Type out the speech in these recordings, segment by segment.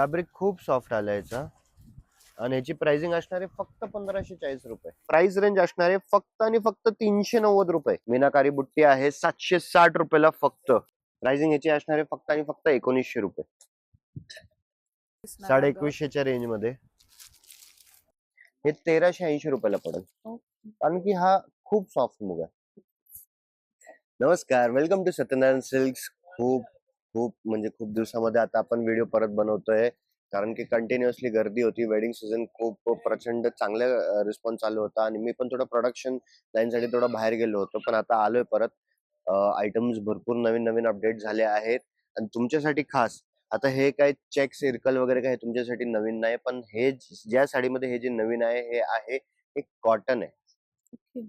Fabric खूप soft आला याचा आणि याची प्राइसिंग असणार आहे फक्त 1540 रुपये. प्राइस रेंज असणार आहे फक्त आणि फक्त 390 रुपये. मीनाकारी बुट्टी आहे 760 रुपयाला फक्त. प्राइसिंग याची असणार आहे फक्त आणि फक्त 1900 रुपये. 2150च्या रेंज मध्ये हे 1380 रुपयाला पडेल, कारण की हा खूप सॉफ्ट मुग आहे. नमस्कार, वेलकम टू सत्यनारायण सिल्क्स. खूप खूप म्हणजे खूप दिवसामध्ये आता आपण व्हिडिओ परत बनवतोय, कारण की कंटिन्युअसली गर्दी होती. वेडिंग सीझन खूप प्रचंड चांगला रिस्पॉन्स चालू होता आणि मी पण थोडं प्रोडक्शन लाईनसाठी थोडं बाहेर गेलो होतो, पण आता आलोय परत. आयटम्स भरपूर नवीन नवीन अपडेट झाले आहेत आणि तुमच्यासाठी खास. आता हे काय चेक सर्कल वगैरे काय तुमच्यासाठी नवीन नाही, पण हे ज्या साडीमध्ये हे जे नवीन आहे हे आहे एक कॉटन आहे.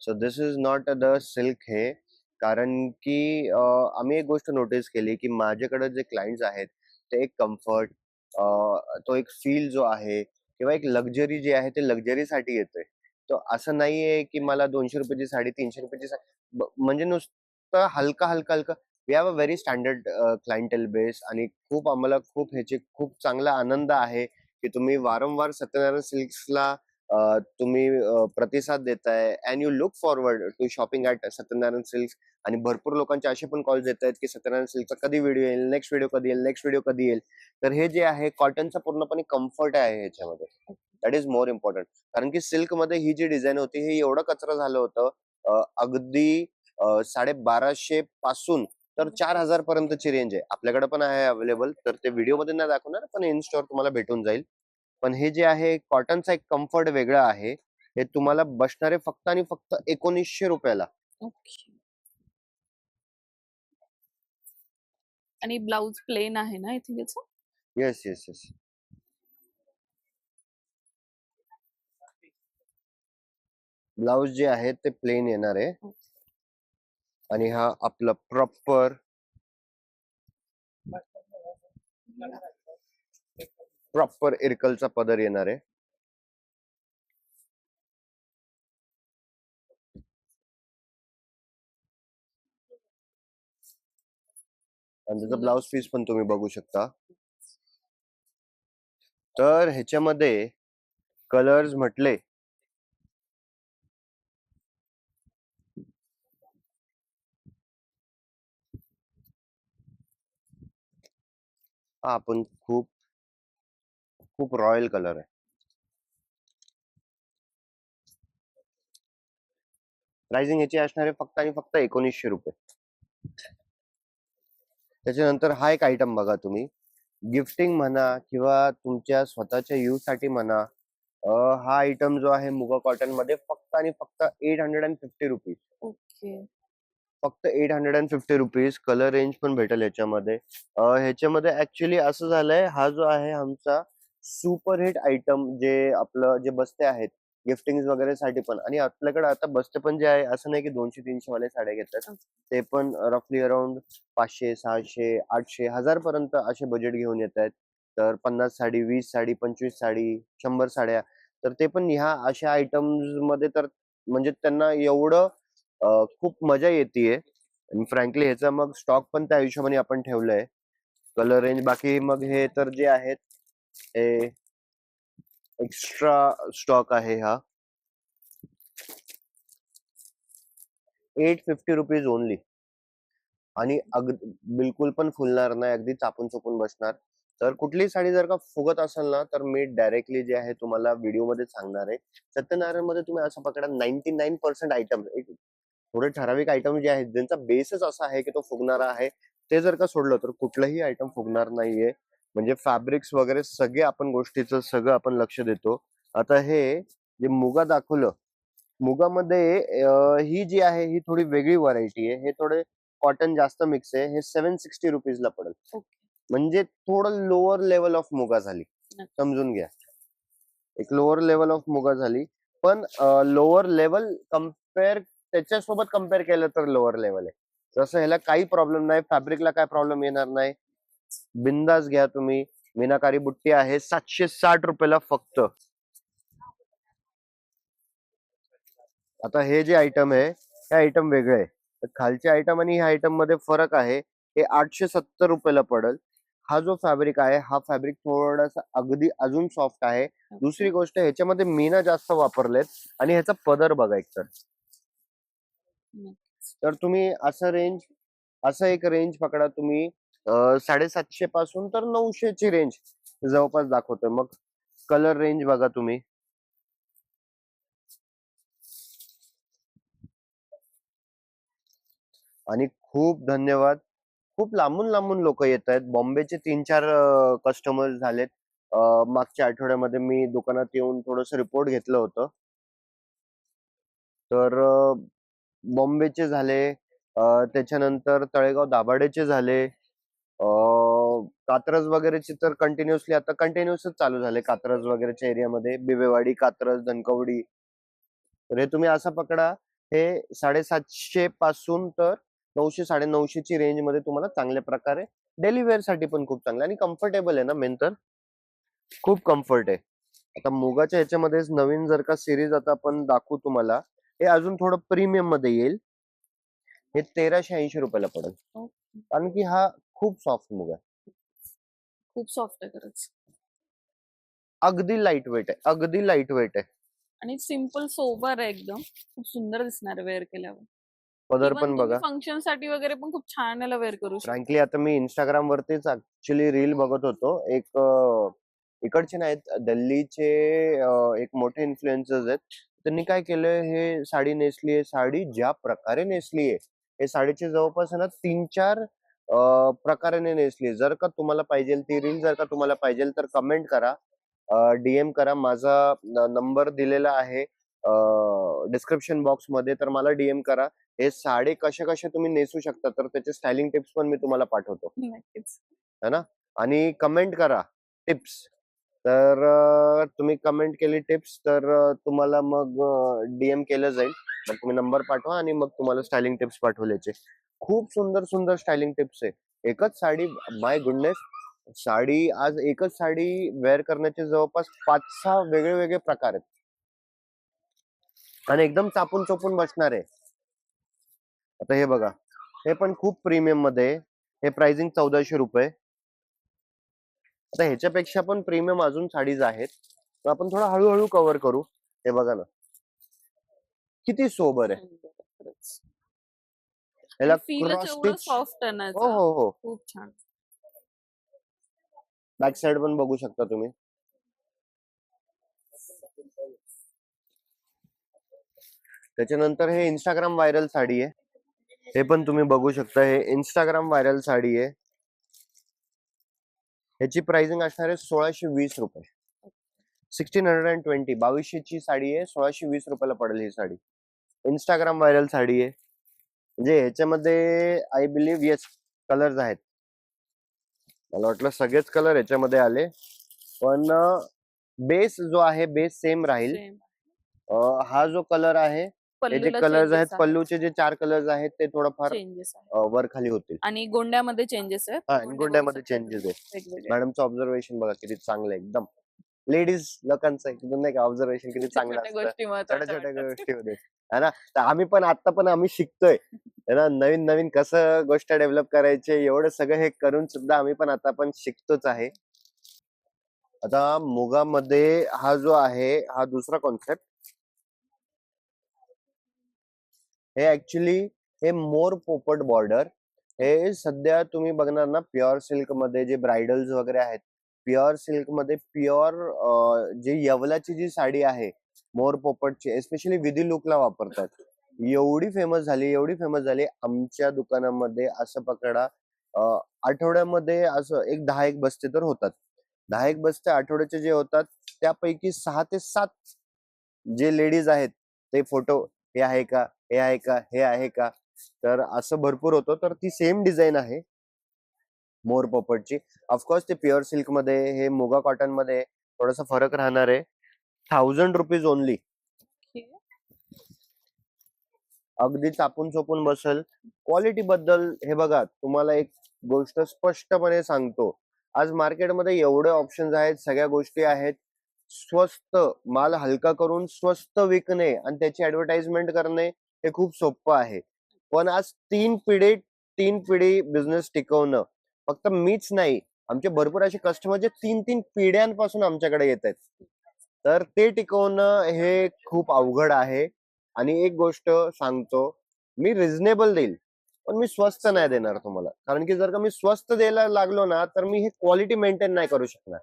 So this is not the silk हे, कारण की आम्ही एक गोष्ट नोटीस केली की माझ्याकडे जे क्लायंट्स आहेत ते एक कम्फर्ट, तो एक फील जो आहे किंवा एक लक्झरी जे आहे ते लक्झरीसाठी येतोय. तो असं नाहीये की मला 200 रुपयाची साडी 300 रुपयाची म्हणजे नुसतं हलका हलका हलका. We have a very standard clientele base आणि खूप आम्हाला खूप ह्याचे खूप चांगला आनंद आहे की तुम्ही वारंवार सत्यनारायण सिल्क्सला तुम्ही प्रतिसाद देताय and you look forward to shopping at Satyanarayana silks. आणि भरपूर लोकांचे असे पण कॉल्स येत आहेत की सत्यनारायण सिल्कचा कधी व्हिडिओ येईल, नेक्स्ट व्हिडिओ कधी येईल, नेक्स्ट व्हिडिओ कधी येईल. तर हे जे आहे कॉटनचा पूर्णपणे कम्फर्ट आहे ह्याच्यामध्ये. दॅट इज मोर इम्पॉर्टंट, कारण की सिल्क मध्ये ही जी डिझाईन होती हे एवढं कचरा झालं होतं. अगदी 1250 पासून तर 4000 पर्यंतची रेंज आहे. आपल्याकडे पण आहे अवेलेबल, तर ते व्हिडिओ मध्ये नाही दाखवणार, पण इन स्टोअर तुम्हाला भेटून जाईल. पण हे जे आहे कॉटनचा एक कम्फर्ट वेगळा आहे. हे तुम्हाला बसणारे फक्त आणि फक्त 1900 रुपयाला. आणि ब्लाउज प्लेन आहे ना इथे याचं? Yes yes yes. ब्लाउज जे आहे ते प्लेन येणार आहे आणि हा आपला प्रॉपर इरकलचा पदर येणार आहे. आणि त्याचा ब्लाउज पीस पण तुम्ही बघू शकता. तर ह्याच्यामध्ये कलर्स म्हटले हा आपण खूप खूप रॉयल कलर आहे. प्राइसिंग याची असणार आहे फक्त आणि फक्त 1900 रुपये. त्याच्यानंतर हा एक आयटम बघा तुम्ही, गिफ्टिंग म्हणा किंवा तुमच्या स्वतःच्या यूज साठी म्हणा. हा आयटम जो आहे मुगा कॉटन मध्ये फक्त आणि फक्त 850 रुपीज. ओके. फक्त 850 रुपीज. कलर रेंज पण भेटेल ह्याच्यामध्ये. ह्याच्यामध्ये ऍक्च्युली असं झालंय, हा जो आहे आमचा सुपर हिट आयटम जे आपलं जे बसते आहेत गिफ्टिंग वगैरे साठी पण. आणि आपल्याकडे आता बसते पण जे आहे असं नाही की 200-300 वाले साड्या घेतात, ते पण रफली अराउंड 500, 600, 800, 1000 पर्यंत असे बजेट घेऊन येत आहेत. तर 50 साडी, 20 साडी, 25 साडी, 100 साड्या. तर ते पण ह्या अशा आयटम्स मध्ये तर म्हणजे त्यांना एवढं खूप मजा येते. आणि फ्रँकली ह्याचा मग स्टॉक पण त्या हिशोबाने आपण ठेवलंय. कलर रेंज बाकी मग हे तर जे आहेत हे एक्स्ट्रा स्टॉक आहे. हा 850 रुपीज ओनली. आणि बिलकुल पण फुलणार नाही, अगदी चापून चुपून बसणार. तर कुठलीही साडी जर का फुगत असेल ना, तर मी डायरेक्टली जे आहे तुम्हाला व्हिडिओ मध्ये सांगणार आहे. सत्यनारायण मध्ये तुम्ही असं पकडा 99% आयटम, थोडे ठराविक आयटम जे आहेत ज्यांचा बेसच असा आहे की तो फुगणारा आहे, ते जर का सोडलं तर कुठलंही आयटम फुगणार नाहीये. म्हणजे फॅब्रिक्स वगैरे सगळे आपण गोष्टीचं सगळं आपण लक्ष देतो. आता हे जे मुगा दाखवलं, मुगामध्ये ही जी आहे ही थोडी वेगळी व्हरायटी आहे. हे थोडे कॉटन जास्त मिक्स आहे. हे 760 रुपीज ला पडेल. म्हणजे थोडं लोअर लेवल ऑफ मुगा झाली, समजून घ्या. एक लोअर लेवल ऑफ मुगा झाली, पण लोअर लेवल कम्पेअर त्याच्यासोबत कम्पेअर केलं तर लोअर लेवल आहे. जसं ह्याला काही प्रॉब्लेम नाही, फॅब्रिकला काय प्रॉब्लेम येणार नाही. बिंदास घ्या तुम्ही. मीनाकारी बुट्टी आहे 760 रुपयाला फक्त. आता हे जे आयटम आहे हे आयटम वेगळे आहे. तर खालचे आयटम आणि ह्या आयटम मध्ये फरक आहे. हे 870 रुपयाला पडेल. हा जो फॅब्रिक आहे हा फॅब्रिक थोडासा अगदी अजून सॉफ्ट आहे. दुसरी गोष्ट ह्याच्यामध्ये मीना जास्त वापरलेत आणि ह्याचा पदर बघा एकतर. तर तुम्ही असं एक रेंज पकडा तुम्ही 750 पासून तर 900 ची रेंज जवळपास दाखवतोय. मग कलर रेंज बघा तुम्ही. आणि खूप धन्यवाद. खूप लांबून लांबून लोक येत आहेत. बॉम्बेचे 3-4 कस्टमर झालेत. मागच्या आठवड्यामध्ये मी दुकानात येऊन थोडस रिपोर्ट घेतलं होतं. तर बॉम्बेचे झाले, त्याच्यानंतर तळेगाव दाभाडेचे झाले, कात्रज वगैरेचे तर कंटिन्युअसली आता कंटिन्युअसच चालू झाले. कात्रज वगैरेच्या एरियामध्ये बिबेवाडी, कात्रज, धनकवडी. तर हे तुम्ही असं पकडा, हे 750 पासून तर 900-950 ची रेंज मध्ये तुम्हाला चांगल्या प्रकारे डेली वेअर साठी पण खूप चांगलं आणि कम्फर्टेबल आहे ना. मेन तर खूप कम्फर्ट आहे. आता मुगाच्या ह्याच्यामध्येच नवीन जर का सिरीज आता आपण दाखवू तुम्हाला, हे अजून थोडं प्रीमियम मध्ये येईल. हे 1380 रुपयाला पडेल. कारण की हा खूप सॉफ्ट मुग आहे. खूप सॉफ्ट आहे खरंच. अगदी लाईट वेट आहे. अगदी लाईट वेट आहे. आणि सिम्पल सोबर आहे एकदम. खूप सुंदर दिसणार वेअर केल्यावर. पदर इव्हन पण तुम्ही बघा. फंक्शन साठी वगैरे पण खूप छान याला वेअर करू शकता. फ्रँकली आता मी इंस्टाग्राम वरतीच ऍक्च्युली रील बघत होतो. एक इकडचे नाहीत, दिल्लीचे एक मोठे इन्फ्लुएन्सर्स आहेत. त्यांनी काय केलंय, हे साडी नेसली आहे. साडी ज्या प्रकारे नेसली आहे, हे साडीचे जवळपास आहे ना 3-4 प्रकाराने नेसली. जर का तुम्हाला पाहिजे ती रील, जर का तुम्हाला पाहिजे तर कमेंट करा, डीएम करा. माझा नंबर दिलेला आहे डिस्क्रिप्शन बॉक्स मध्ये, तर मला डीएम करा. हे साडी कशा कशा तुम्ही नेसू शकता, तर त्याचे स्टायलिंग टिप्स पण मी तुम्हाला पाठवतो, नक्कीच. है ना. आणि कमेंट करा टिप्स. तर तुम्ही कमेंट केली टिप्स तर तुम्हाला मग डीएम केलं जाईल. मग तुम्ही नंबर पाठवा आणि मग तुम्हाला स्टायलिंग टिप्स पाठवल्याचे. खूप सुंदर सुंदर स्टायलिंग टिप्स आहे. एकच साडी, माय गुडनेस, साडी आज एकच साडी वेअर करण्याचे जवळपास 5-6 वेगळे वेगळे प्रकार आहेत आणि एकदम चापून चोपून बसणार आहे. आता हे बघा, हे पण खूप प्रीमियम मध्ये आहे. हे प्राइसिंग 1400 रुपये. आता ह्याच्यापेक्षा पण प्रीमियम अजून साडीज आहेत, तर आपण थोडं हळूहळू कव्हर करू. हे बघा ना, किती सोबर आहे. सुंदर आहे खरंच. याला फीलच क्रॉस एवढं स्टिच. सॉफ्ट आहे ना हो याचा. हो हो. खूप छान. बॅक साइड पण बघू शकता तुम्ही. त्याच्यानंतर हे इंस्टाग्राम व्हायरल साडी आहे. हे पण तुम्ही बघू शकता. हे इंस्टाग्राम व्हायरल साडी आहे. ह्याची प्राइसिंग असणार आहे 1620 रुपये. 1620, 2200 ची साडी आहे. 1620 रुपयाला पडेल ही साडी. इंस्टाग्राम व्हायरल साडी आहे. म्हणजे ह्याच्यामध्ये आय बिलीव्ह येस कलर्स आहेत. मला वाटलं सगळेच कलर ह्याच्यामध्ये आले, पण बेस जो आहे बेस सेम राहील. सेम. हा जो कलर आहे, हे जे पल्लूला कलर्स आहेत, चेंजेस आहेत. पल्लूचे जे 4 कलर्स आहेत ते थोडंफार चेंजेस आहेत. वर खाली होतील. आणि गोंड्यामध्ये चेंजेस आहेत. हा, गोंडे बघू गोंड्यामध्ये शकता चेंजेस तुम्ही आहे. वेगवेगळे. मॅडमचं ऑब्झर्वेशन बघा किती चांगलं आहे. एकदम लेडीज लोकांचं एकदम नाही का ऑब्झर्वेशन किती चांगलं छोट्या असतं. गोष्टी छोट्या महत्वाच्या छोट्या वाटतात. गोष्टीमध्ये, है ना. तर आम्ही पण आता पण आम्ही शिकतोय, है ना. नवीन नवीन कसं गोष्ट डेव्हलप करायचे, एवढं सगळं हे करून सुद्धा आम्ही पण आता पण शिकतोच आहे. आता मुगामध्ये हा जो आहे हा दुसरा कॉन्सेप्ट. हे ऍक्च्युली हे मोर पोपट बॉर्डर. हे सध्या तुम्ही बघणार ना, प्युअर सिल्क मध्ये जे ब्रायडल्स वगैरे आहेत, प्युअर सिल्क मध्ये प्युअर जे येवलाची जी साडी आहे मोर पोपटची, एस्पेशली विधी लुकला वापरतात. एवढी फेमस झाली, एवढी फेमस झाली. आमच्या दुकानामध्ये असं पकडा, आठवड्यामध्ये असं एक 10-1 बसते तर होतात. 10-1 बसते आठवड्याचे जे होतात, त्यापैकी 6 ते 7 जे लेडीज आहेत ते फोटो, हे आहे का, हे आहे का, हे आहे का, तर असं भरपूर होतं. तर ती सेम डिझाईन आहे मोर पोपटची. ऑफकोर्स ते प्युअर सिल्क मध्ये, हे मुगा कॉटन मध्ये थोडासा फरक राहणार आहे. 1000 रुपीज ओनली. अगदी चापून चोपून बसल. क्वालिटी बद्दल हे बघा, तुम्हाला एक गोष्ट स्पष्टपणे सांगतो, आज मार्केटमध्ये एवढे ऑप्शन्स आहेत, सगळ्या गोष्टी आहेत. स्वस्त माल हलका करून स्वस्त विकणे आणि त्याची ऍडव्हर्टाइजमेंट करणे हे खूप सोपं आहे. पण आज 3 पिढी बिझनेस टिकवणं फक्त मीच नाही, आमचे भरपूर असे कस्टमर जे 3-3 पिढ्यांपासून आमच्याकडे येत आहेत, तर ते टिकवणं हे खूप अवघड आहे. आणि एक गोष्ट सांगतो, मी रिझनेबल देईल, पण मी स्वस्त नाही देणार तुम्हाला. कारण की जर का मी स्वस्त द्यायला लागलो ना, तर मी हे क्वालिटी मेंटेन नाही करू शकणार.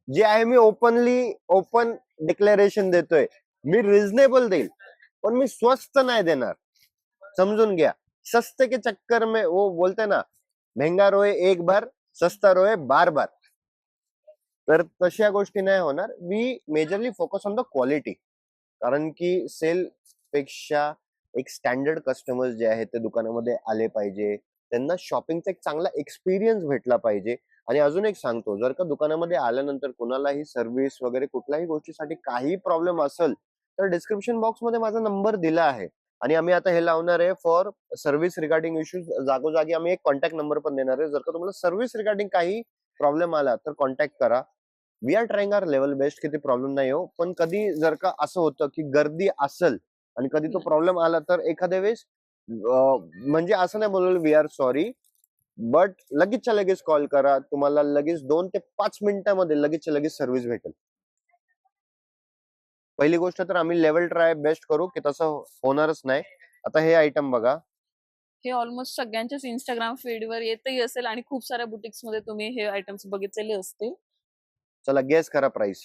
जे आहे मी ओपन डिक्लेरेशन देतोय, मी रिझनेबल देईल, पण मी स्वस्त नाही देणार. समजून घ्या. सस्ते के चक्कर में वो बोलते ना, महंगा रोए एक बार, सस्ता रोए बार बार. तर तशा गोष्टी नाही होणार. We majorly focus on the quality. कारण की सेल पेक्षा एक स्टँडर्ड कस्टमर्स जे आहेत ते दुकानामध्ये आले पाहिजे. त्यांना शॉपिंगचा एक चांगला एक्सपिरियन्स भेटला पाहिजे. आणि अजून एक सांगतो, जर का दुकानामध्ये आल्यानंतर कुणालाही सर्व्हिस वगैरे कुठल्याही गोष्टीसाठी काही प्रॉब्लेम असेल, तर डिस्क्रिप्शन बॉक्समध्ये माझा नंबर दिला आहे. आणि आम्ही आता हे लावणार आहे फॉर सर्व्हिस रिगार्डिंग इश्यूज. जागोजागी आम्ही एक कॉन्टॅक्ट नंबर पण देणार आहे. जर का तुम्हाला सर्व्हिस रिगार्डिंग काही प्रॉब्लेम आला तर कॉन्टॅक्ट करा. We are trying our level best की ते प्रॉब्लेम नाही हो. पण कधी जर का असं होतं की गर्दी असेल आणि कधी तो प्रॉब्लेम आला तर एखाद्या वेळेस म्हणजे असं नाही बोललो वी आर सॉरी, बट लगेचच्या लगेच कॉल करा. तुम्हाला लगेच 2 ते 5 मिनिटांमध्ये लगेचच्या लगेच सर्व्हिस भेटेल. पहिली गोष्ट तर आम्ही लेवल ट्राय बेस्ट करू की तसं होणारच नाही. आता हे आयटम बघा. हे ऑलमोस्ट सगळ्यांच्याच इंस्टाग्राम फीडवर येतही असेल आणि खूप साऱ्या बुटिक्स मध्ये तुम्ही हे आयटम्स बघितलेले असतील. चला गेस करा प्राइस.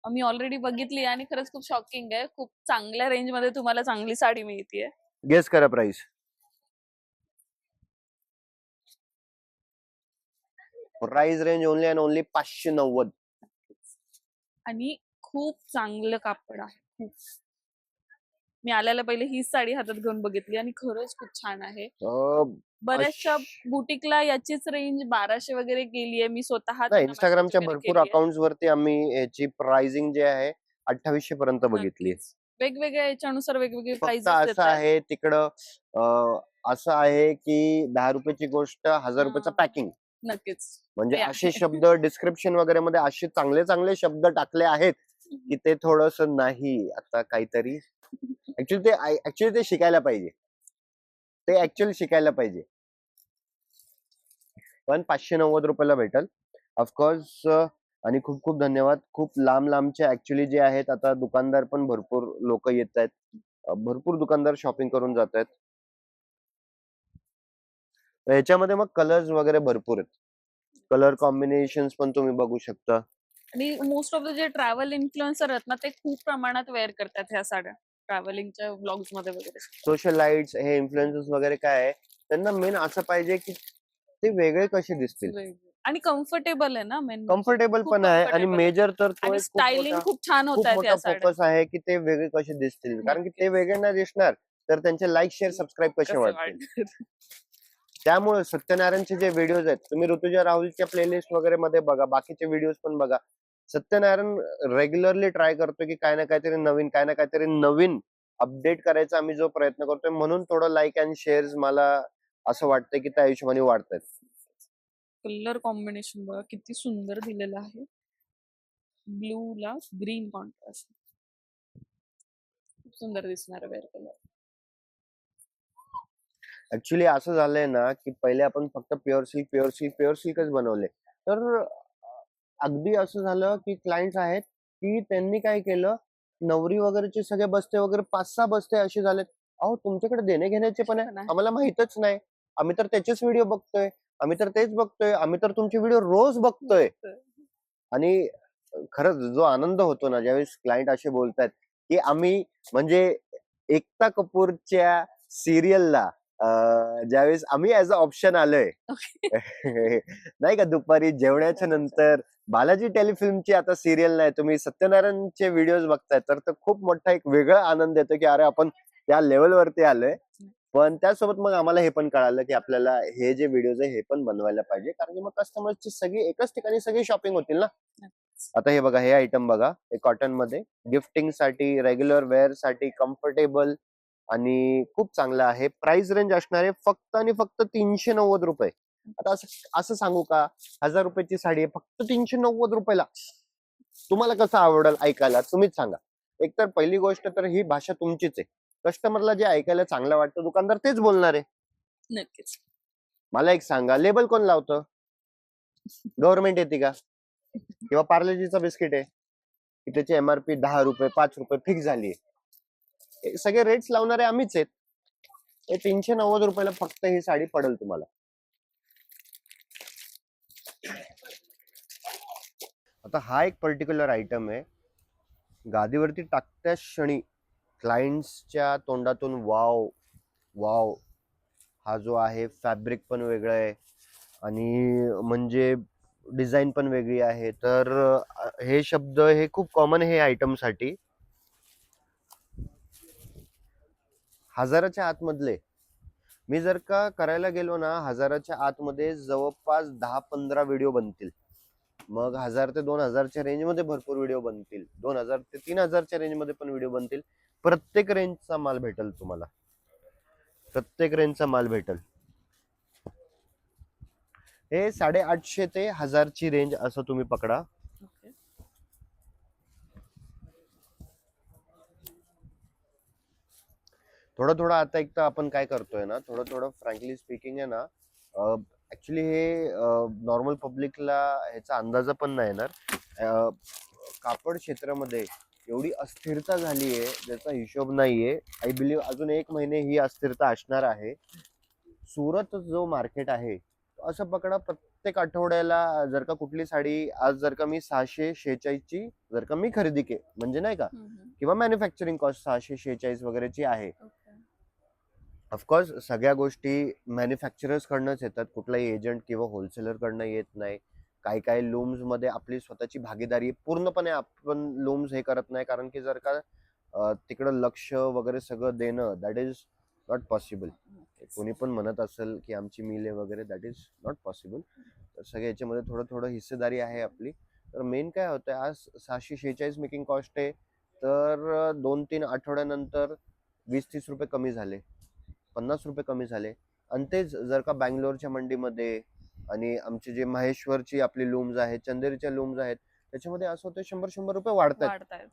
मी ऑलरेडी बघितली आणि खरंच खूप शॉकिंग आहे. खूप चांगल्या रेंज मध्ये तुम्हाला चांगली साडी मिळतीये. गेस करा price. Price range only and only 590. आणि खूप चांगलं कापड आहे. खूप. मी आल्याला पहिले हीच साडी हातात घेऊन बघितली आणि खरंच खूप छान आहे. बऱ्याचशा बुटीकला याचीच रेंज 1200 वगैरे गेली आहे. मी स्वतः नाही, त्यांना इंस्टाग्रामच्या message वगैरे भरपूर केलीये. अकाउंट्स वरती आम्ही याची प्राइसिंग जे आहे 2800 पर्यंत बघितली. नक्कीच. वेगवेगळ्या याच्यानुसार वेगवेगळे फक्त प्राइजेस असं देतात. आहे तिकडं असं आहे की 10 रुपयाची गोष्ट 1000 रुपयाचं पॅकिंग. नक्कीच. म्हणजे ते असे आहे. शब्द डिस्क्रिप्शन वगैरे मध्ये असे चांगले चांगले शब्द टाकले आहेत की ते थोडस नाही आता काहीतरी ऍक्च्युली ते शिकायला पाहिजे. ते ऍक्च्युअली शिकायला पाहिजे. पण 590 रुपयाला भेटल ऑफकोर्स. आणि खूप खूप धन्यवाद. खूप लांब लांबचे ऍक्च्युली जे आहेत आता दुकानदार पण भरपूर लोक येत आहेत. भरपूर दुकानदार शॉपिंग करून जात आहेत. ह्याच्यामध्ये मग कलर्स वगैरे भरपूर आहेत. कलर कॉम्बिनेशन पण तुम्ही बघू शकता. आणि मोस्ट ऑफ द जे ट्रॅव्हल इन्फ्लुएन्सर आहेत ना ते खूप प्रमाणात वेअर करतात ह्या साड्या ट्रॅव्हलिंगच्या व्लॉग्स मध्ये वगैरे. सोशलाइट्स हे इन्फ्लुएन्सर्स वगैरे काय आहे, त्यांना मेन असं पाहिजे की ते वेगळे कसे दिसतील. आणि कम्फर्टेबल आहे ना मेन. कम्फर्टेबल पण आहे आणि मेजर तर तो आणि एक स्टायलिंग खूप छान खूप होतात मोठा या साड्या. फोकस आहे की ते वेगळे कसे दिसतील. कारण की ते वेगळे नाही दिसणार तर त्यांचे लाईक शेअर सबस्क्राईब कसे वाटतील. त्यामुळे सत्यनारायणचे जे व्हिडिओज आहेत तुम्ही ऋतुजा राहुलच्या प्लेलिस्ट वगैरे मध्ये बघा, बाकीचे व्हिडिओज पण बघा. सत्यनारायण रेग्युलरली ट्राय करतो की काय ना काहीतरी नवीन अपडेट करायचा आम्ही जो प्रयत्न करतोय. म्हणून थोडं लाईक अँड शेअर्स मला असं वाटतंय की त्या हिशोबाने वाढतात. कलर कॉम्बिनेशन बघा किती सुंदर दिलेलं आहे. ब्लू ला ग्रीन कॉन्ट्रास्ट. खूप सुंदर दिसणार वेअर कलर. ऍक्च्युली असं झालंय ना की पहिले आपण फक्त प्युअर सिल्कच बनवले. तर अगदी असं झालं की क्लायंट्स आहेत की त्यांनी काय केलं, नवरी वगैरेचे सगळे बस्ते वगैरे 5-6 बस्ते असे झालेत. अहो तुमच्याकडे देणे घेण्याचे पण आहे, आम्हाला माहितच नाही. आम्ही तर त्याचेच व्हिडिओ बघतोय, आम्ही तर तेच बघतोय, आम्ही तर तुमचे व्हिडिओ रोज बघतोय. आणि खरंच जो आनंद होतो ना ज्यावेळेस क्लायंट असे बोलतात की आम्ही म्हणजे एकता कपूरच्या सिरियलला ज्यावेळेस आम्ही ऍज अ ऑप्शन आलोय नाही का, दुपारी जेवणाच्या नंतर बालाजी टेलिफिल्मची आता सिरियल नाही, तुम्ही सत्यनारायणचे व्हिडिओज बघताय, तर खूप मोठा एक वेगळा आनंद येतो की अरे आपण त्या लेवलवरती आलोय. पण त्यासोबत मग आम्हाला हे पण कळालं की आपल्याला हे जे व्हिडिओज आहे हे पण बनवायला पाहिजे, कारण की मग कस्टमर्सची सगळी एकाच ठिकाणी सगळी शॉपिंग होतील ना. आता हे बघा, हे आयटम बघा, हे कॉटन मध्ये गिफ्टिंग साठी, रेग्युलर वेअर साठी, कम्फर्टेबल आणि खूप चांगलं आहे. प्राइस रेंज असणार आहे फक्त आणि फक्त 390 रुपये. आता असं असं सांगू का, 1000 रुपयाची साडी आहे फक्त 390 रुपयाला. तुम्हाला कसं आवडेल ऐकायला तुम्हीच सांगा. एकतर पहिली गोष्ट तर ही भाषा तुमचीच आहे. कस्टमरला जे ऐकायला चांगलं वाटतं दुकानदार तेच बोलणार आहे. नक्कीच. मला एक सांगा, लेबल कोण लावतं? गव्हर्नमेंट येते का? किंवा पार्लेजीचं बिस्किट आहे की त्याची एमआरपी 10 रुपये 5 रुपये फिक्स झाली आहे. सगळे रेट्स लावणारे आम्हीच आहेत. हे 390 रुपयाला फक्त ही साडी पडेल तुम्हाला. आता हा एक पर्टिक्युलर आयटम आहे, गादीवरती टाकत्या क्षणी क्लायंट्सच्या तोंडातून वाव वाव. हा जो आहे फॅब्रिक पण वेगळं आहे आणि म्हणजे डिझाईन पण वेगळी आहे. तर हे शब्द हे खूप कॉमन आहे आयटमसाठी. हजाराच्या आतमधले मी जर का करायला गेलो ना, हजाराच्या आतमध्ये जवळपास 10-15 व्हिडिओ बनतील. मग 1000 ते 2000च्या रेंजमध्ये भरपूर व्हिडिओ बनतील, 2000 ते 3000च्या रेंजमध्ये पण व्हिडिओ बनतील. प्रत्येक रेंजचा माल भेटेल तुम्हाला, प्रत्येक रेंजचा माल भेटेल. हे 850 ते 1000ची रेंज असं तुम्ही पकडा. ओके. थोडं थोडं आता एक तर आपण काय करतोय ना, थोडं थोडं फ्रँकली स्पीकिंग आहे ना, ऍक्च्युली हे नॉर्मल पब्लिकला ह्याचा अंदाज पण नाही येणार. कापड क्षेत्रामध्ये एवढी अस्थिरता झाली आहे ज्याचा हिशोब नाहीये. आय बिलीव्ह अजून 1 महिने ही अस्थिरता असणार आहे. सुरत जो मार्केट आहे, असं पकडा प्रत्येक आठवड्याला जर का कुठली साडी आज जर का मी 646 ची जर का मी खरेदी केली म्हणजे नाही का, किंवा मॅन्युफॅक्चरिंग कॉस्ट 646 वगैरेची आहे. ओके. ऑफकोर्स सगळ्या गोष्टी मॅन्युफॅक्चरर्स कडनंच येतात, कुठलाही एजंट किंवा होलसेलर कडनं येत नाही. काही काही लूम्स मध्ये आपली स्वतःची भागीदारी पूर्णपणे आपण लूम्स हे करत नाही, कारण की जर का तिकडं लक्ष वगैरे सगळं देणं दॅट इज नॉट पॉसिबल. कोणी पण म्हणत असेल की आमची मिल आहे वगैरे, दॅट इज नॉट पॉसिबल. तर सगळ्या याच्यामध्ये थोडं थोडं हिस्सेदारी आहे आपली. तर मेन काय होतंय, आज 646 मेकिंग कॉस्ट आहे, तर 2-3 आठवड्यानंतर 20-30 रुपये कमी झाले, 50 रुपये कमी झाले. आणि तेच जर का बँगलोरच्या मंडीमध्ये आणि आमचे जे महेश्वरची आपली लूम्स आहेत, चंदेरीच्या लूम्स आहेत, त्याच्यामध्ये असं होतं 100-100 रुपये वाढतात. वाढतायत.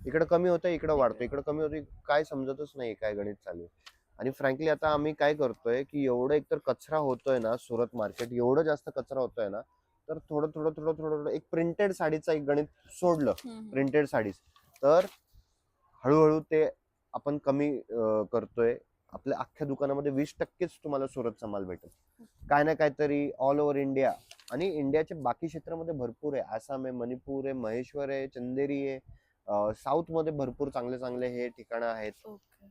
इकडे कमी होतं, इकडे वाढतो, इकडे कमी होतं, काय समजतच नाही काय गणित चालू आहे. आणि फ्रँकली आता आम्ही काय करतोय की एवढं एकतर कचरा होतोय ना, सुरत मार्केट एवढं जास्त कचरा होतोय ना, तर थोडं थोडं थोडं थोडं थोडं एक प्रिंटेड साडीचं एक गणित सोडलं, प्रिंटेड साडीज, तर हळूहळू ते आपण कमी करतोय. आपल्या अख्ख्या दुकानामध्ये 20%च तुम्हाला सुरतचा माल भेटेल. काय ना काहीतरी ऑल ओव्हर इंडिया आणि इंडियाच्या बाकी क्षेत्रामध्ये भरपूर आहे. आसाम आहे, मणिपूर आहे, महेश्वर आहे, चंदेरी आहे, साऊथ मध्ये भरपूर चांगले चांगले हे ठिकाणं आहेत. ओके.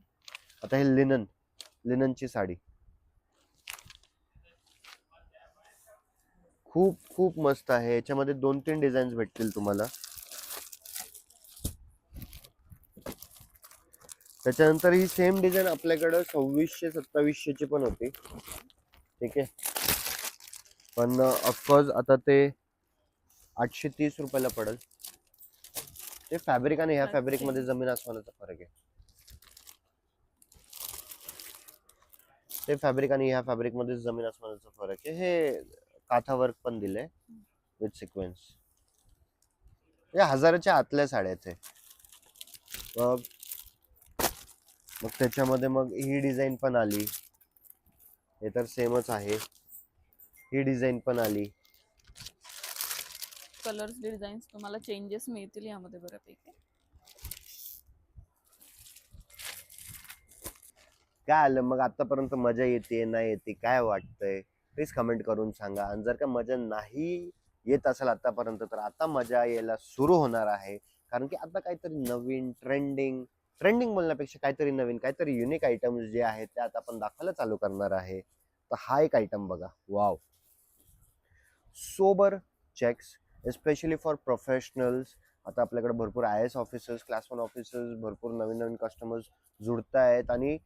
आता हे लिननची साडी खूप खूप मस्त आहे. याच्यामध्ये 2-3 डिझाईन्स भेटतील तुम्हाला. त्याच्यानंतर ही सेम डिझाईन आपल्याकडे 2600-2700 ची पण होती. ठीक आहे, पण ऑफकोर्स आता ते 830 रुपयाला पडेल. ते फॅब्रिक आणि ह्या फॅब्रिक मध्ये जमीन आसमानाचा फरक आहे. ते फॅब्रिक आणि ह्या फॅब्रिक मध्ये जमीन आसमानाचा फरक आहे. हे काथा वर्क पण दिलंय विथ सिक्वेन्स. या 1000च्या आतल्या साड्या आहेत हे. मग त्याच्यामध्ये मग ही डिझाईन पण आली, हे तर सेमच आहे. ही डिझाईन पण आली. कलर्स डिझाईन्स तुम्हाला चेंजेस मिळतील यामध्ये बऱ्यापैकी. काय आलं मग आतापर्यंत, मजा येते नाही येते काय वाटतंय प्लीज कमेंट करून सांगा. आणि जर का मजा नाही येत असेल आतापर्यंत, तर आता मजा यायला सुरू होणार आहे. कारण की आता काहीतरी नवीन ट्रेंडिंग बोलण्यापेक्षा काहीतरी नवीन, काहीतरी युनिक आयटम्स जे आहेत ते आता आपण दाखवायला चालू करणार आहे. तर हा एक आयटम बघा, wow. Sober checks especially for professionals. आता आपल्याकडे भरपूर IAS ऑफिसर्स, क्लास 1 ऑफिसर्स, भरपूर नवीन नवीन कस्टमर्स जुडतायत आणि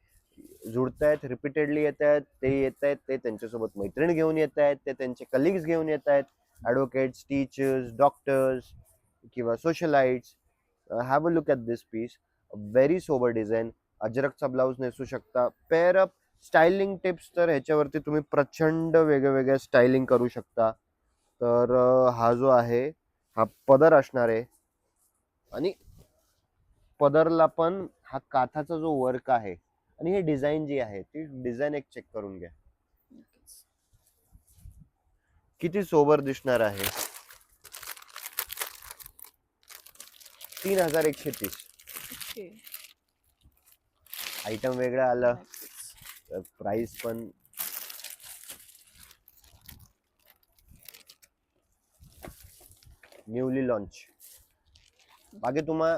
जुडतायत, रिपीटेडली येत आहेत. ते त्यांच्यासोबत मैत्रीण घेऊन येत आहेत, ते त्यांचे कलिग्स घेऊन येत आहेत, ॲडव्होकेट्स, टीचर्स, डॉक्टर्स किंवा socialites. Have a look at this piece, very sober design. अजरकचा ब्लाऊज नेसू शकता. पेअर अप स्टायलिंग टिप्स, तर ह्याच्यावरती तुम्ही प्रचंड वेगळ्या स्टायलिंग करू शकता. तर हा जो आहे हा पदर असणार आहे आणि पदरला पण हा काथाचा जो वर्क आहे आणि हे डिझाईन जी आहे ती डिझाईन एक चेक करून घ्या. किती सोबर दिसणार आहे. 3130. ओके. आयटम वेगळं आलं, नक्कीच. प्राइस पण न्यूली लॉन्च. बाकी तुम्हा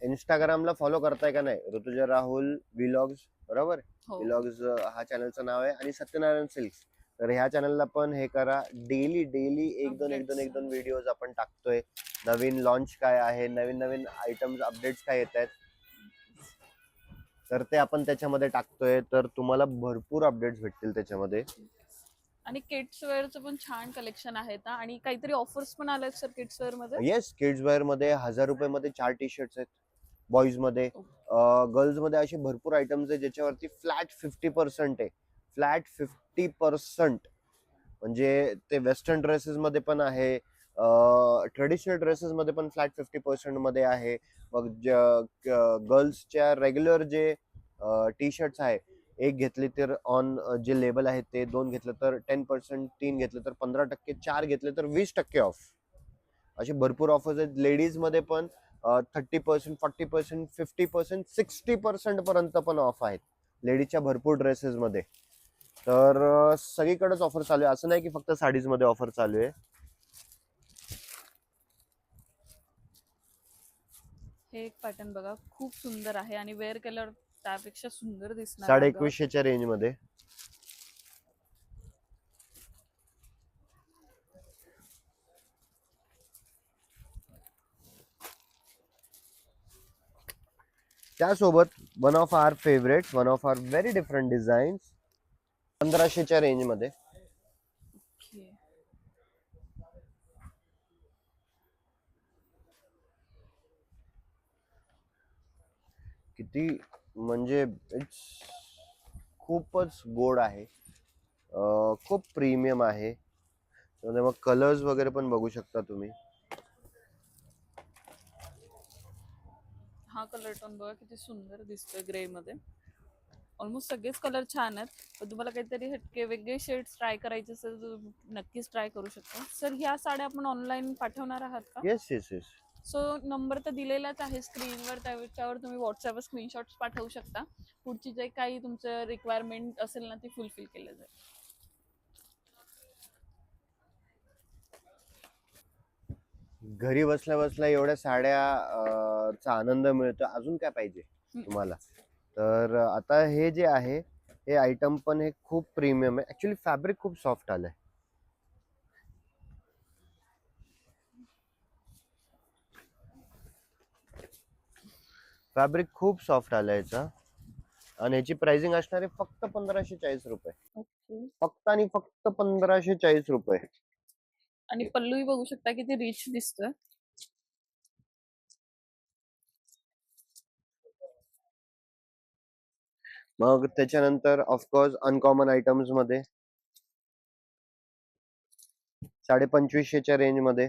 इंस्टाग्रामला फॉलो करताय का नाही? ऋतुजा राहुल व्लॉग्स, बरोबर? हो. व्लॉग्स हा चॅनलचं नाव आहे, आणि सत्यनारायण सिल्क्स. तर ह्या चॅनलला पण हे करा. डेली एक दोन व्हिडिओज आपण टाकतोय. नवीन लॉन्च काय आहे, नवीन नवीन आयटम्स अपडेट्स काय येत आहेत, तर ते आपण त्याच्यामध्ये टाकतोय. तर तुम्हाला भरपूर अपडेट्स भेटतील त्याच्यामध्ये. आणि किड्स वेअरचं पण छान कलेक्शन आहे ना, आणि काहीतरी ऑफर्स पण आल्या सर किड्स वेअर मध्ये. येस, किड्स वेअर मध्ये 1000 रुपये मध्ये 4 टी शर्ट्स आहेत. बॉईज मध्ये, गर्ल्स मध्ये असे भरपूर आयटम्स आहेत ज्याच्यावरती फ्लॅट 50% आहे. फ्लॅट 50%. म्हणजे ते वेस्टर्न ड्रेसेस मध्ये पण आहे, ट्रेडिशनल ड्रेसेस मध्ये पण फ्लॅट 50% मध्ये आहे. मग गर्ल्सच्या रेग्युलर जे टी शर्ट्स आहे, एक घेतली तर ऑन जे लेबल आहे ते, 2 घेतलं तर 10%, 3 घेतलं तर 15%, 4 घेतले तर 20% ऑफ. असे भरपूर ऑफर्स आहेत. लेडीज मध्ये पण 30%, 40%, 50%, 60% पर्यंत पण ऑफ आहेत लेडीजच्या भरपूर ड्रेसेस मध्ये. तर सगळीकडेच ऑफर चालू आहे, असं नाही की फक्त साडीज मध्ये ऑफर चालू आहे. हे एक पॅटर्न बघा, खूप सुंदर आहे आणि वेअर केल्यावर त्यापेक्षा सुंदर दिसणार आहे. 2150च्या रेंज मध्ये. त्यासोबत one of our favourite, one of our very different designs 1500च्या रेंज मध्ये. ओके. किती म्हणजे इट्स खूपच गोड आहे, खूप प्रीमियम आहे. त्यामध्ये मग कलर्स वगैरे पण बघू शकता तुम्ही. हा कलर टोन बघा किती सुंदर दिसतोय ग्रे मध्ये. ऑलमोस्ट सगळेच कलर छान आहेत, पण तुम्हाला काहीतरी हटके वेगळे शेड्स ट्राय करायचे असेल तर नक्कीच ट्राय करू शकता. सर ह्या साड्या आपण ऑनलाईन पाठवणार आहात का? Yes yes yes. So number तर दिलेलाच आहे स्क्रीनवर, त्याच्यावर तुम्ही व्हॉट्सअपवर स्क्रीनशॉट्स पाठवू शकता. पुढची जे काही तुमचं रिक्वायरमेंट असेल ना ती फुलफिल केलं जाईल. घरी बसल्या बसल्या एवढ्या साड्या चा आनंद मिळतो, अजून काय पाहिजे तुम्हाला? तर आता हे जे आहे, हे आयटम पण हे खूप प्रीमियम आहे. ऍक्च्युली फॅब्रिक खूप सॉफ्ट आलंय. फॅब्रिक खूप सॉफ्ट आलाय याचा, आणि याची प्राइसिंग असणार आहे फक्त 1540 रुपये. ओके. फक्त आणि फक्त 1540 रुपये. आणि पल्लूही बघू शकता किती रिच दिसतोय. मग त्याच्यानंतर ऑफकोर्स अनकॉमन आयटम्स मध्ये 2550च्या रेंज मध्ये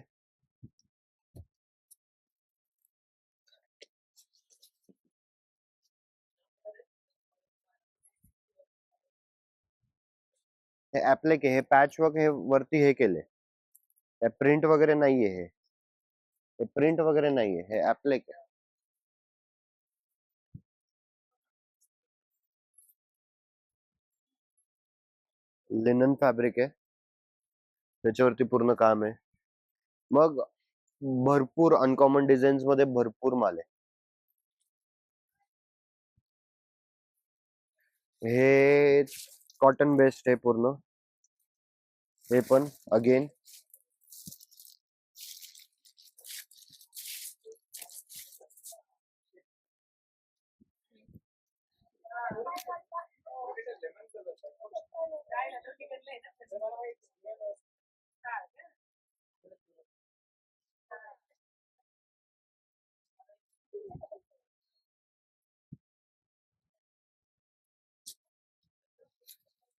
हे ऍप्लिक आहे, हे पॅच वर्क, हे वरती हे केले, प्रिंट वगैरे नाहीये. हे प्रिंट वगैरे नाहीये, हे ऍप्लिक आहे. लिनन फॅब्रिक आहे, त्याच्यावरती पूर्ण काम आहे. मग भरपूर अनकॉमन डिझाईन्स मध्ये भरपूर माल आहे. हे कॉटन बेस्ड आहे पूर्ण. हे पण अगेन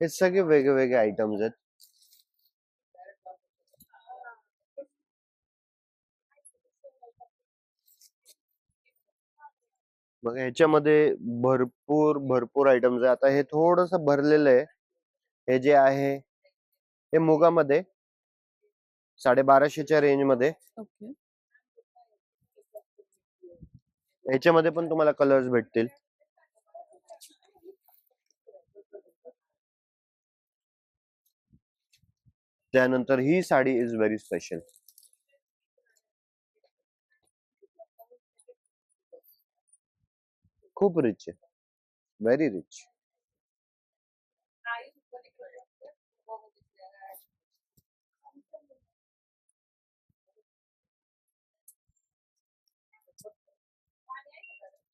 हे सगळे वेगवेगळे आयटम्स आहेत. बघा ह्याच्यामध्ये भरपूर भरपूर आयटम्स आहे. आता हे थोडस भरलेलं आहे. हे जे आहे हे मुगामध्ये, 1250च्या रेंज मध्ये. ओके. याच्यामध्ये पण तुम्हाला कलर्स भेटतील. त्यानंतर ही साडी इज व्हेरी स्पेशल. खूप रिच आहे, व्हेरी रिच.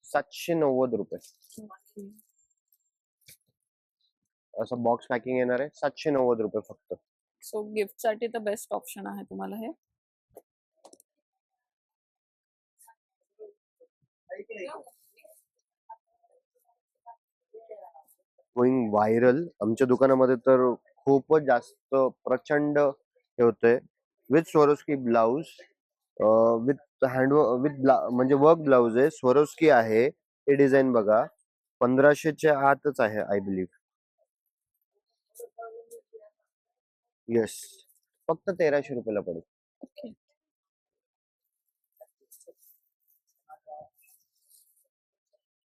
₹790. ओके. असं बॉक्स पॅकिंग येणार आहे, ₹790 फक्त. सो गिफ्ट साठी तर बेस्ट ऑप्शन आहे तुम्हाला हे. Going viral. आमच्या दुकानामध्ये तर खूपच जास्त प्रचंड हे होतंय. With Swarovski blouse, with hand, म्हणजे वर्क ब्लाउज आहे, स्वरोस्की आहे. हे डिझाईन बघा, 1500च्या आतच आहे आय बिलीव्ह. येस, फक्त ₹1300 पडेल. ओके.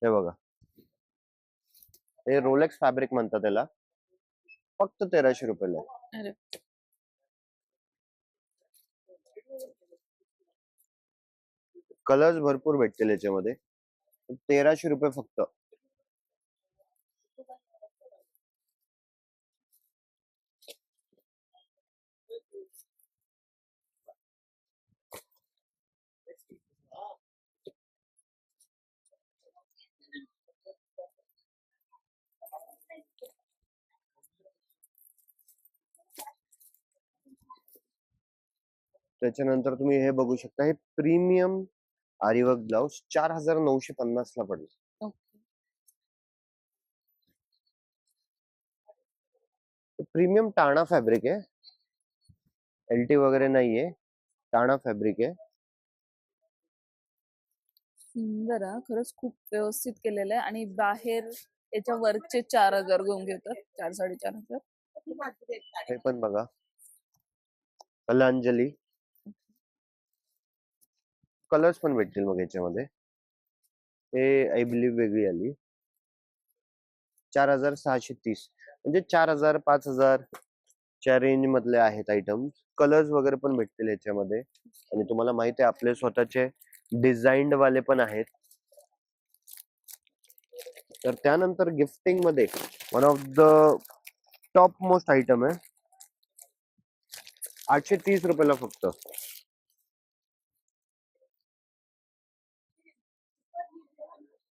हे बघा, हे रोलेक्स फॅब्रिक म्हणतात त्याला. फक्त ₹1300 आहे. अरे कलर्स भरपूर भेटतील याच्यामध्ये. ₹1300 फक्त. त्याच्यानंतर तुम्ही हे बघू शकता, हे प्रीमियम आरीवर्क ब्लाउज 4950 ला पडेल. ओके. प्रीमियम टाणा फॅब्रिक आहे, एलटी वगैरे नाहीये, टाणा फॅब्रिक आहे. सुंदर हा, खरंच खूप व्यवस्थित केलेलं आहे. आणि बाहेर याच्या वर्कचे 4000 घेऊन घेतात, 4-4.5 हजार. हे पण बघा, कलांजली. कलर्स पण भेटतील मग याच्यामध्ये. हे आय बिलीव्ह वेगळी आली. 4630, म्हणजे 4000-5000 च्या रेंज मधले आहेत आयटम. कलर्स वगैरे पण भेटतील याच्यामध्ये. आणि तुम्हाला माहिती आहे आपले स्वतःचे डिझाइन्ड वाले पण आहेत. तर त्यानंतर गिफ्टिंग मध्ये one of the top most item आहे, ₹830 फक्त.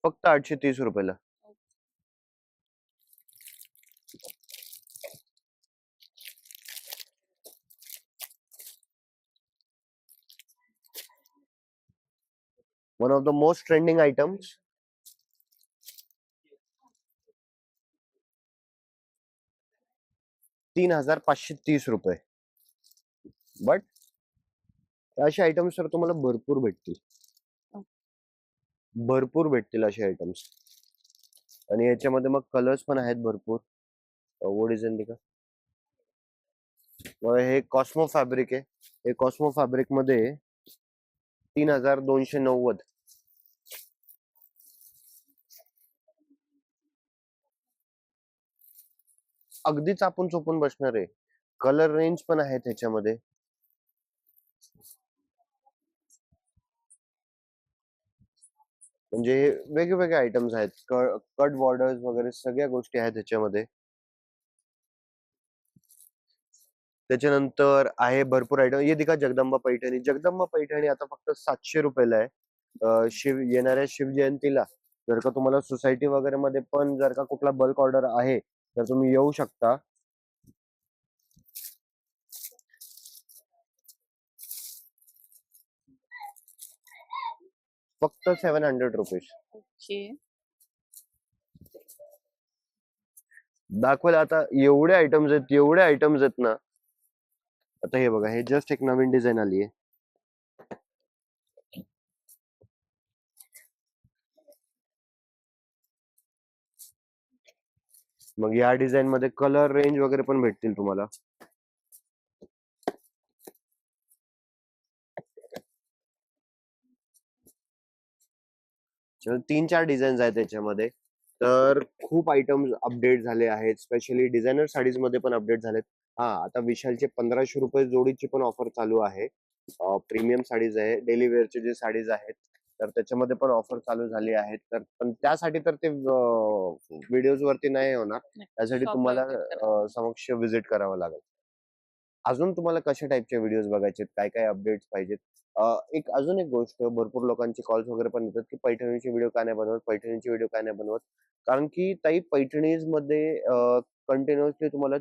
फक्त ₹830. One of the most trending items. ₹3530. But असे आयटम्स तर तुम्हाला भरपूर भेटतील, भरपूर भेटतील असे आयटम्स. आणि याच्यामध्ये मग कलर्स पण आहेत भरपूर. वो डिझाईन दिखा. मग हे कॉस्मो फॅब्रिक आहे. हे कॉस्मो फॅब्रिक मध्ये 3290. अगदी चापून चोपून बसणार आहे. कलर रेंज पण आहे त्याच्यामध्ये. म्हणजे वेगवेगळे आयटम्स आहेत, कट बॉर्डर्स वगैरे सगळ्या गोष्टी आहेत त्याच्यामध्ये. त्याच्यानंतर आहे भरपूर आयटम. ये दिखा जगदंबा पैठणी. जगदंबा पैठणी आता फक्त ₹700 आहे. येणाऱ्या शिवजयंतीला जर का तुम्हाला सोसायटी वगैरे मध्ये पण जर का कुठला बल्क ऑर्डर आहे तर तुम्ही येऊ शकता. फक्त ₹700. ओके. दाखवेल आता, एवढे आयटम्स आहेत, एवढे आयटम्स आहेत ना. आता हे बघा, हे जस्ट एक नवीन डिझाईन आली आहे. मग या डिझाईन मध्ये कलर रेंज वगैरे पण भेटतील तुम्हाला. 3-4 डिझाईन्स आहेत त्याच्यामध्ये. तर खूप आयटम्स अपडेट झाले आहेत. स्पेशली डिझायनर साडीजमध्ये पण अपडेट झालेत. हां, आता विशालचे ₹1500 जोडीची पण ऑफर चालू आहे. प्रीमियम साडीज आहे. डेली वेअरचे जे साडीज आहेत, तर त्याच्यामध्ये पण ऑफर चालू झाली आहेत. तर पण त्यासाठी तर ते व्हिडिओजवरती नाही होणार. त्यासाठी शॉपला तुम्हाला विजिट करा. समक्ष व्हिजिट करावं लागेल. अजून तुम्हाला कशा टाइपचे व्हिडिओज बघायचेत? काय-काय अपडेट्स पाहिजेत? एक अजून एक गोष्ट भरपूर लोकांचे कॉल्स वगैरे पण येतात, की पैठणीचे व्हिडिओ का नाही बनवत? पैठणीचे व्हिडिओ का नाही बनवत? कारण की ताई पैठणीजमध्ये कंटिन्युअसली तुम्हाला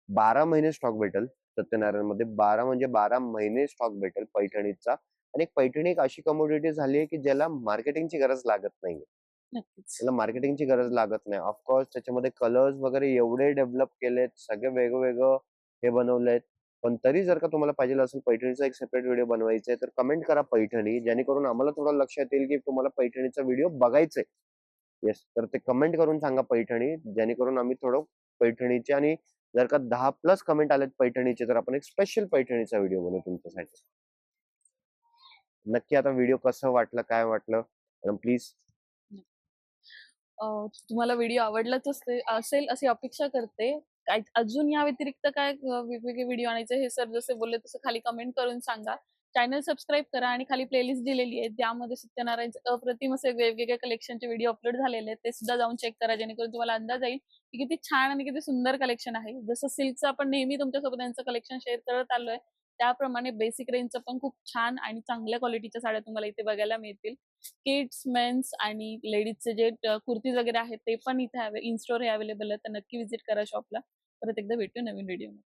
12 महिने स्टॉक भेटेल सत्यनारायणमध्ये. 12 म्हणजे 12 महिने स्टॉक भेटेल पैठणीचा आणि पैठणी एक अशी कमोडिटी झाली आहे, की ज्याला मार्केटिंगची गरज लागत नाहीये. नक्कीच. त्याला मार्केटिंगची गरज लागत नाही. ऑफकोर्स त्याच्यामध्ये कलर्स वगैरे एवढे डेव्हलप केलेत, सगळे वेगवेगळं हे बनवलंय. पण तरी जर का तुम्हाला पाहिजे असेल पैठणीचा एक सेपरेट व्हिडिओ बनवायचा आहे, तर कमेंट करा पैठणी, जेणेकरून आम्हाला थोडं लक्षात येईल, की तुम्हाला पैठणीचा व्हिडिओ बघायचा आहे. येस, तर ते कमेंट करून सांगा पैठणी, जेणेकरून आम्ही थोडं पैठणीचे आणि जर का 10 प्लस कमेंट आलेत पैठणीचे, तर आपण एक स्पेशल पैठणीचा व्हिडिओ बनवू तुमच्यासाठी. नक्की आता व्हिडिओ कसं वाटलं, काय वाटलं? प्लीज तुम्हाला व्हिडिओ आवडलाच असेल अशी अपेक्षा करते. काय अजून या व्यतिरिक्त काय वेगवेगळे व्हिडिओ आणायचे हे सर जसे बोलले तसं खाली कमेंट करून सांगा. चॅनल सबस्क्राईब करा आणि खाली प्लेलिस्ट दिलेली आहे. त्यामध्ये सत्यनारायणचे अप्रतिम असे वेगवेगळ्या कलेक्शनचे व्हिडिओ अपलोड झालेले आहेत. ते सुद्धा जाऊन चेक करा जेणेकरून तुम्हाला अंदाज येईल, की किती छान आणि किती सुंदर कलेक्शन आहे. जसं सिल्कचं आपण नेहमी तुमच्यासोबत यांचं कलेक्शन शेअर करत आलोय. त्याप्रमाणे बेसिक रेंजचं पण खूप छान आणि चांगल्या क्वालिटीच्या साड्या तुम्हाला इथे बघायला मिळतील. किड्स, मेन्स आणि लेडीजचे जे कुर्तीज वगैरे आहेत ते पण इथे इन स्टोअर हे अवेलेबल आहे. तर नक्की व्हिजिट करा शॉपला. परत एकदा भेटू नवीन व्हिडिओमध्ये.